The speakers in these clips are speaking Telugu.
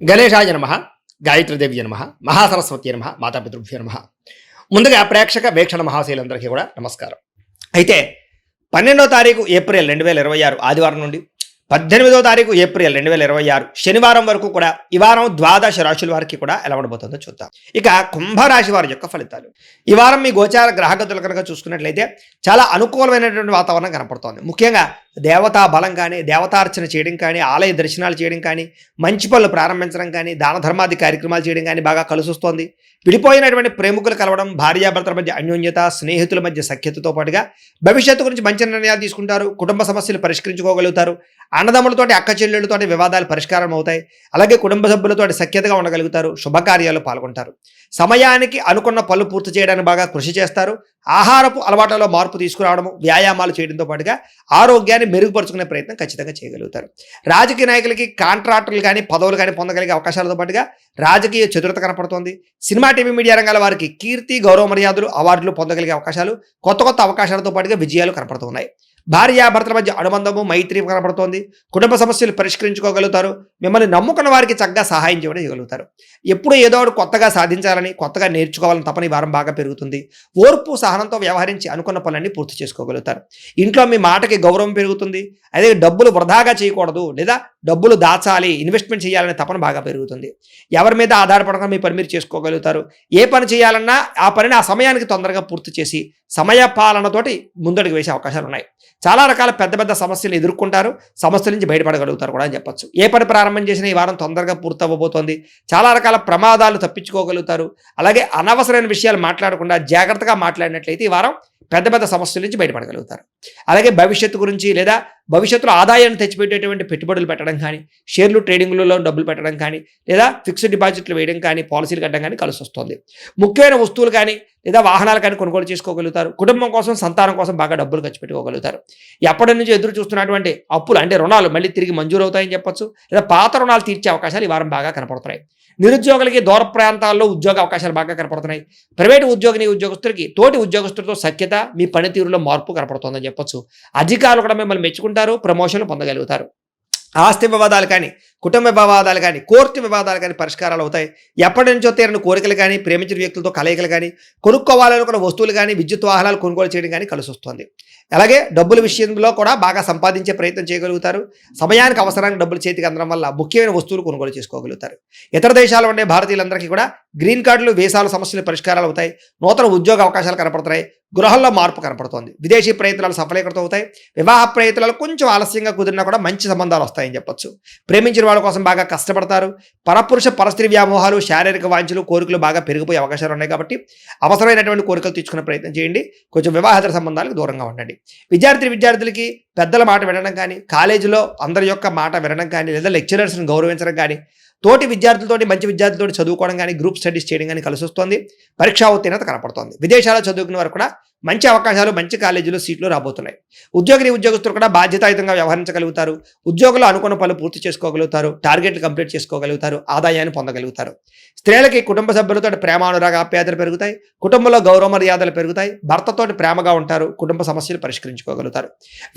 గణేశాయ నమః, గాయత్రీదేవ్య నమః, మహాసరస్వతి నమః, మాతాపితృభ్యో నమః. ముందుగా ప్రేక్షక వీక్షణ మహాశైలందరికీ కూడా నమస్కారం. అయితే 12వ తారీఖు ఏప్రిల్ 2026 ఆదివారం నుండి 18వ తారీఖు ఏప్రిల్ 2026 శనివారం వరకు కూడా ఈ వారం ద్వాదశ రాశుల వారికి కూడా ఎలా ఉండబోతుందో చూద్దాం. ఇక కుంభరాశి వారి యొక్క ఫలితాలు. ఈ వారం మీ గోచార గ్రహగతులు కనుక చూసుకున్నట్లయితే చాలా అనుకూలమైనటువంటి వాతావరణం కనపడుతోంది. ముఖ్యంగా దేవతా బలం కానీ, దేవతార్చన చేయడం కానీ, ఆలయ దర్శనాలు చేయడం కానీ, మంచి పనులు ప్రారంభించడం కానీ, దాన ధర్మాది కార్యక్రమాలు చేయడం కానీ బాగా కలిసొస్తోంది. విడిపోయినటువంటి ప్రేమికులు కలవడం, భార్యాభర్తల మధ్య అన్యోన్యత, స్నేహితుల మధ్య సఖ్యతతో పాటుగా భవిష్యత్తు గురించి మంచి నిర్ణయాలు తీసుకుంటారు. కుటుంబ సమస్యలు పరిష్కరించుకోగలుగుతారు. అన్నదమ్ములతోటి, అక్క చెల్లెళ్ళతోటి వివాదాలు పరిష్కారం అవుతాయి. అలాగే కుటుంబ సభ్యులతోటి సఖ్యతగా ఉండగలుగుతారు. శుభకార్యాలు పాల్గొంటారు. సమయానికి అనుకున్న పనులు పూర్తి చేయడానికి బాగా కృషి చేస్తారు. ఆహారపు అలవాట్లలో మార్పు తీసుకురావడము, వ్యాయామాలు చేయడంతో పాటుగా ఆరోగ్యాన్ని మెరుగుపరుచుకునే ప్రయత్నం ఖచ్చితంగా చేయగలుగుతారు. రాజకీయ నాయకులకి కాంట్రాక్టర్లు కానీ, పదవులు కానీ పొందగలిగే అవకాశాలతో పాటుగా రాజకీయ చతురత కనపడుతోంది. సినిమా, టీవీ, మీడియా రంగాల వారికి కీర్తి, గౌరవ మర్యాదలు, అవార్డులు పొందగలిగే అవకాశాలు, కొత్త కొత్త అవకాశాలతో పాటుగా విజయాలు కనపడుతున్నాయి. భార్యాభర్తల మధ్య అనుబంధము, మైత్రి కనపడుతోంది. కుటుంబ సమస్యలు పరిష్కరించుకోగలుగుతారు. మిమ్మల్ని నమ్ముకున్న వారికి చక్కగా సహాయం చేయగలుగుతారు. ఎప్పుడు ఏదో ఒకటి కొత్తగా సాధించాలని, కొత్తగా నేర్చుకోవాలని తపన ఈ వారం బాగా పెరుగుతుంది. ఓర్పు, సహనంతో వ్యవహరించి అనుకున్న పనులన్నీ పూర్తి చేసుకోగలుగుతారు. ఇంట్లో మీ మాటకి గౌరవం పెరుగుతుంది. అదే డబ్బులు వృధాగా చేయకూడదు, లేదా డబ్బులు దాచాలి, ఇన్వెస్ట్మెంట్ చేయాలనే తపన బాగా పెరుగుతుంది. ఎవరి మీద ఆధారపడకుండా మీ పని మీరు చేసుకోగలుగుతారు. ఏ పని చేయాలన్నా ఆ పనిని ఆ సమయానికి తొందరగా పూర్తి చేసి సమయ పాలనతోటి ముందడుగు వేసే అవకాశాలు ఉన్నాయి. చాలా రకాల పెద్ద పెద్ద సమస్యలు ఎదుర్కొంటారు. సమస్యల నుంచి బయటపడగలుగుతారు కూడా అని చెప్పొచ్చు. ఏ పని ప్రారంభం చేసినా ఈ వారం తొందరగా పూర్తవ్వబోతోంది. చాలా రకాల ప్రమాదాలు తప్పించుకోగలుగుతారు. అలాగే అనవసరమైన విషయాలు మాట్లాడకుండా జాగ్రత్తగా మాట్లాడినట్లయితే ఈ వారం పెద్ద పెద్ద సమస్యల నుంచి బయటపడగలుగుతారు. అలాగే భవిష్యత్తు గురించి, లేదా భవిష్యత్తులో ఆదాయాన్ని తెచ్చిపెట్టేటువంటి పెట్టుబడులు పెట్టడం కానీ, షేర్లు ట్రేడింగ్లలో డబ్బులు పెట్టడం కానీ, లేదా ఫిక్స్డ్ డిపాజిట్లు వేయడం కానీ, పాలసీలు కట్టడం కానీ కలిసి వస్తుంది. ముఖ్యమైన వస్తువులు కానీ, లేదా వాహనాలు కానీ కొనుగోలు చేసుకోగలుగుతారు. కుటుంబం కోసం, సంతానం కోసం బాగా డబ్బులు ఖర్చు పెట్టుకోగలుగుతారు. ఎప్పటి నుంచి ఎదురు చూస్తున్నటువంటి అప్పులు అంటే రుణాలు మళ్ళీ తిరిగి మంజూరు అవుతాయని చెప్పొచ్చు. లేదా పాత రుణాలు తీర్చే అవకాశాలు ఈ వారం బాగా కనపడుతున్నాయి. నిరుద్యోగులకి దూర ప్రాంతాల్లో ఉద్యోగ అవకాశాలు బాగా కనపడుతున్నాయి. ప్రైవేటు ఉద్యోగస్తులకి తోటి ఉద్యోగస్తులతో సఖ్యత, మీ పనితీరులో మార్పు కనపడుతుందని చెప్పొచ్చు. అధికారులు కూడా మిమ్మల్ని మెచ్చుకుంటారు, ప్రమోషన్లు పొందగలుగుతారు. ఆస్తి వివాదాలు కానీ, కుటుంబ వివాదాలు కానీ, కోర్టు వివాదాలు కానీ పరిష్కారాలు అవుతాయి. ఎప్పటి నుంచో తీరని కోరికలు కానీ, ప్రేమించిన వ్యక్తులతో కలయికలు కానీ, కొనుక్కోవాలనుకున్న వస్తువులు కానీ, విద్యుత్ వాహనాలు కొనుగోలు చేయడం కానీ కలిసి వస్తుంది. అలాగే డబ్బుల విషయంలో కూడా బాగా సంపాదించే ప్రయత్నం చేయగలుగుతారు. సమయానికి అవసరానికి డబ్బులు చేతికి అందడం వల్ల ముఖ్యమైన వస్తువులు కొనుగోలు చేసుకోగలుగుతారు. ఇతర దేశాల్లో ఉండే భారతీయులందరికీ కూడా గ్రీన్ కార్డులు, వీసాల సమస్యలు పరిష్కారాలు అవుతాయి. నూతన ఉద్యోగ అవకాశాలు కనపడుతున్నాయి. గృహంలో మార్పు కనపడుతోంది. విదేశీ ప్రయత్నాలు సఫలీకృతం అవుతాయి. వివాహ ప్రయత్నాలు కొంచెం ఆలస్యంగా కుదిరినా కూడా మంచి సంబంధాలు వస్తాయని చెప్పొచ్చు. ప్రేమించిన వాళ్ళ కోసం బాగా కష్టపడతారు. పరపురుష పరస్త్రీ వ్యామోహాలు, శారీరక వాంఛలు, కోరికలు బాగా పెరిగిపోయే అవకాశాలు ఉన్నాయి. కాబట్టి అవసరమైనటువంటి కోరికలు తీర్చుకునే ప్రయత్నం చేయండి. కొంచెం వివాహేతర సంబంధాలకు దూరంగా ఉండండి. విద్యార్థులకి పెద్దల మాట వినడం కానీ, కాలేజీలో అందరి యొక్క మాట వినడం కానీ, లేదా లెక్చరర్స్ని గౌరవించడం కానీ, తోటి విద్యార్థులతోటి, మంచి విద్యార్థులతో చదువుకోవడం కానీ, గ్రూప్ స్టడీస్ చేయడం కానీ కలిసి వస్తుంది. పరీక్షా ఉత్తీర్ణత కనపడుతోంది. విదేశాల్లో చదువుకునే వారు కూడా మంచి అవకాశాలు, మంచి కాలేజీలో సీట్లు రాబోతున్నాయి. ఉద్యోగస్తులు కూడా బాధ్యతాయుతంగా వ్యవహరించగలుగుతారు. ఉద్యోగులు అనుకున్న పనులు పూర్తి చేసుకోగలుగుతారు. టార్గెట్లు కంప్లీట్ చేసుకోగలుగుతారు. ఆదాయాన్ని పొందగలుగుతారు. స్త్రీలకి కుటుంబ సభ్యులతో ప్రేమానురాగ ఆప్యాయతలు పెరుగుతాయి. కుటుంబంలో గౌరవ మర్యాదలు పెరుగుతాయి. భర్తతోటి ప్రేమగా ఉంటారు. కుటుంబ సమస్యలు పరిష్కరించుకోగలుగుతారు.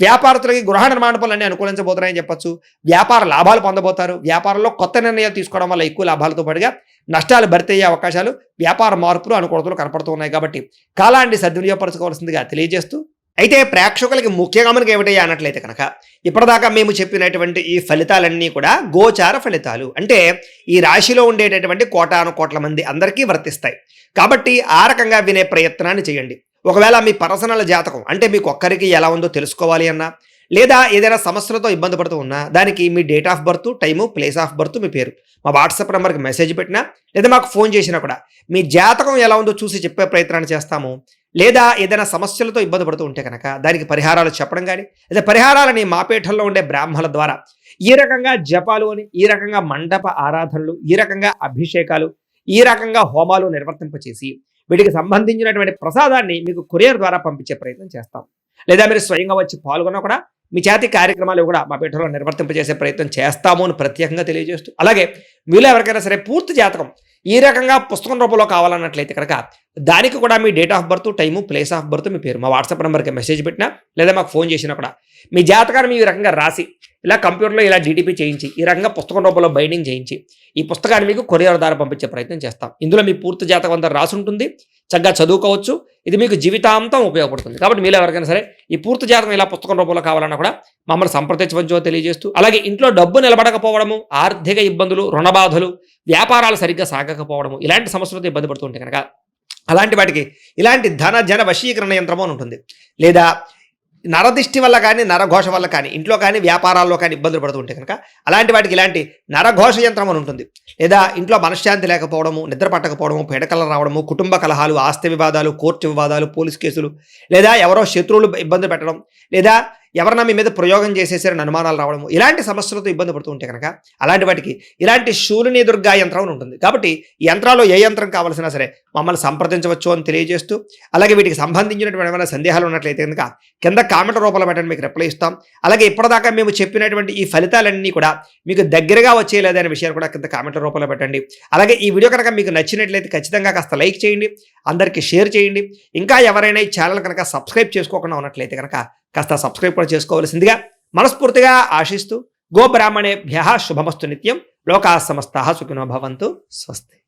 వ్యాపారస్తులకి గృహ నిర్మాణ పనులన్నీ అనుకూలించబోతున్నాయని చెప్పొచ్చు. వ్యాపార లాభాలు పొందబోతారు. వ్యాపారంలో కొత్త నిర్ణయాలు తీసుకోవడం వల్ల ఎక్కువ లాభాలతో పాటుగా నష్టాలు భర్తీ అయ్యే అవకాశాలు, వ్యాపార మార్పులు, అనుకూలతలు కనపడుతూ ఉన్నాయి. కాబట్టి కాలాన్ని సద్వినియోగపరచుకోవాల్సిందిగా తెలియజేస్తూ, అయితే ప్రేక్షకులకి ముఖ్యంగా మనకి ఏమిటయ్యా అన్నట్లయితే కనుక ఇప్పటిదాకా మేము చెప్పినటువంటి ఈ ఫలితాలన్నీ కూడా గోచార ఫలితాలు. అంటే ఈ రాశిలో ఉండేటటువంటి కోటాను కోట్ల మంది అందరికీ వర్తిస్తాయి. కాబట్టి ఆ రకంగా వినే ప్రయత్నాన్ని చేయండి. ఒకవేళ మీ పర్సనల్ జాతకం అంటే మీకు ఒక్కరికి ఎలా ఉందో తెలుసుకోవాలి అన్నా, లేదా ఏదైనా సమస్యలతో ఇబ్బంది పడుతూ ఉన్నా, దానికి మీ date of birth, time, place of birth, మీ పేరు మా వాట్సాప్ నెంబర్కి మెసేజ్ పెట్టినా, లేదా మాకు ఫోన్ చేసినా కూడా మీ జాతకం ఎలా ఉందో చూసి చెప్పే ప్రయత్నాన్ని చేస్తాము. లేదా ఏదైనా సమస్యలతో ఇబ్బంది పడుతూ ఉంటే కనుక దానికి పరిహారాలు చెప్పడం కానీ, లేదా పరిహారాలని మా పీఠంలో ఉండే బ్రాహ్మణుల ద్వారా ఈ రకంగా జపాలు అని, ఈ రకంగా మండప ఆరాధనలు, ఈ రకంగా అభిషేకాలు, ఈ రకంగా హోమాలు నిర్వర్తింపచేసి వీటికి సంబంధించినటువంటి ప్రసాదాన్ని మీకు కొరియర్ ద్వారా పంపించే ప్రయత్నం చేస్తాం. లేదా మీరు స్వయంగా వచ్చి పాల్గొన్నా కూడా మీ చేతి కార్యక్రమాలు కూడా మా పీఠంలో నిర్వర్తింపజేసే ప్రయత్నం చేస్తాము అని ప్రత్యేకంగా తెలియజేస్తూ, అలాగే మీలో ఎవరికైనా సరే పూర్తి జాతకం ఈ రకంగా పుస్తకం రూపంలో కావాలన్నట్లయితే కనుక దానికి కూడా మీ date of birth, time, place of birth, మీ పేరు మా వాట్సాప్ నెంబర్కి మెసేజ్ పెట్టినా లేదా మాకు ఫోన్ చేసినా కూడా మీ జాతకాన్ని ఈ రకంగా రాసి ఇలా కంప్యూటర్లో ఇలా డీటీపీ చేయించి ఈ రకంగా పుస్తకం రూపంలో బైండింగ్ చేయించి ఈ పుస్తకాన్ని మీకు కొరియర్ ద్వారా పంపించే ప్రయత్నం చేస్తాం. ఇందులో మీ పూర్తి జాతకం అంతా రాసి ఉంటుంది, చక్కగా చదువుకోవచ్చు. ఇది మీకు జీవితాంతం ఉపయోగపడుతుంది. కాబట్టి మీరు ఎవరికైనా సరే ఈ పూర్తి జాతకం ఇలా పుస్తకం రూపంలో కావాలన్నా కూడా మమ్మల్ని సంప్రదించవచ్చో తెలియజేస్తూ, అలాగే ఇంట్లో డబ్బు నిలబడకపోవడము, ఆర్థిక ఇబ్బందులు, రుణ బాధలు, వ్యాపారాలు సరిగ్గా సాగకపోవడము ఇలాంటి సమస్యలతో ఇబ్బంది పడుతుంటే కనుక అలాంటి వాటికి ఇలాంటి ధన జన వశీకరణ యంత్రము అని ఉంటుంది. లేదా నరదిష్టి వల్ల కానీ, నరఘోష వల్ల కానీ, ఇంట్లో కానీ వ్యాపారాల్లో కానీ ఇబ్బందులు పడుతుంటే కనుక అలాంటి వాటికి ఇలాంటి నరఘోష యంత్రం అని ఉంటుంది. లేదా ఇంట్లో మనశ్శాంతి లేకపోవడము, నిద్ర పట్టకపోవడము, పీడకలు రావడము, కుటుంబ కలహాలు, ఆస్తి వివాదాలు, కోర్టు వివాదాలు, పోలీస్ కేసులు, లేదా ఎవరో శత్రువులు ఇబ్బంది పెట్టడం, లేదా ఎవరన్నా మీ మీద ప్రయోగం చేసేసారని అనుమానాలు రావడము ఇలాంటి సమస్యలతో ఇబ్బంది పడుతూ ఉంటే కనుక అలాంటి వాటికి ఇలాంటి శూలిని దుర్గా యంత్రం అని ఉంటుంది. కాబట్టి ఈ యంత్రాల్లో ఏ యంత్రం కావాల్సినా సరే మమ్మల్ని సంప్రదించవచ్చు అని తెలియజేస్తూ, అలాగే వీటికి సంబంధించినటువంటి ఏమైనా సందేహాలు ఉన్నట్లయితే కనుక కింద కామెంట్ రూపంలో పెట్టండి, మీకు రిప్లై ఇస్తాం. అలాగే ఇప్పటిదాకా మేము చెప్పినటువంటి ఈ ఫలితాలన్నీ కూడా మీకు దగ్గరగా వచ్చేయలేదనే విషయాన్ని కూడా కింద కామెంట్ రూపంలో పెట్టండి. అలాగే ఈ వీడియో కనుక మీకు నచ్చినట్లయితే ఖచ్చితంగా కాస్త లైక్ చేయండి, అందరికీ షేర్ చేయండి. ఇంకా ఎవరైనా ఈ ఛానల్ కనుక సబ్స్క్రైబ్ చేసుకోకుండా ఉన్నట్లయితే కనుక కాస్త సబ్స్క్రైబ్ కూడా చేసుకోవాల్సిందిగా మనస్ఫూర్తిగా ఆశిస్తూ, గోబ్రాహ్మణేభ్యః శుభమస్తు నిత్యం, లోకాః సమస్తాః సుఖినో భవంతు. స్వస్తి.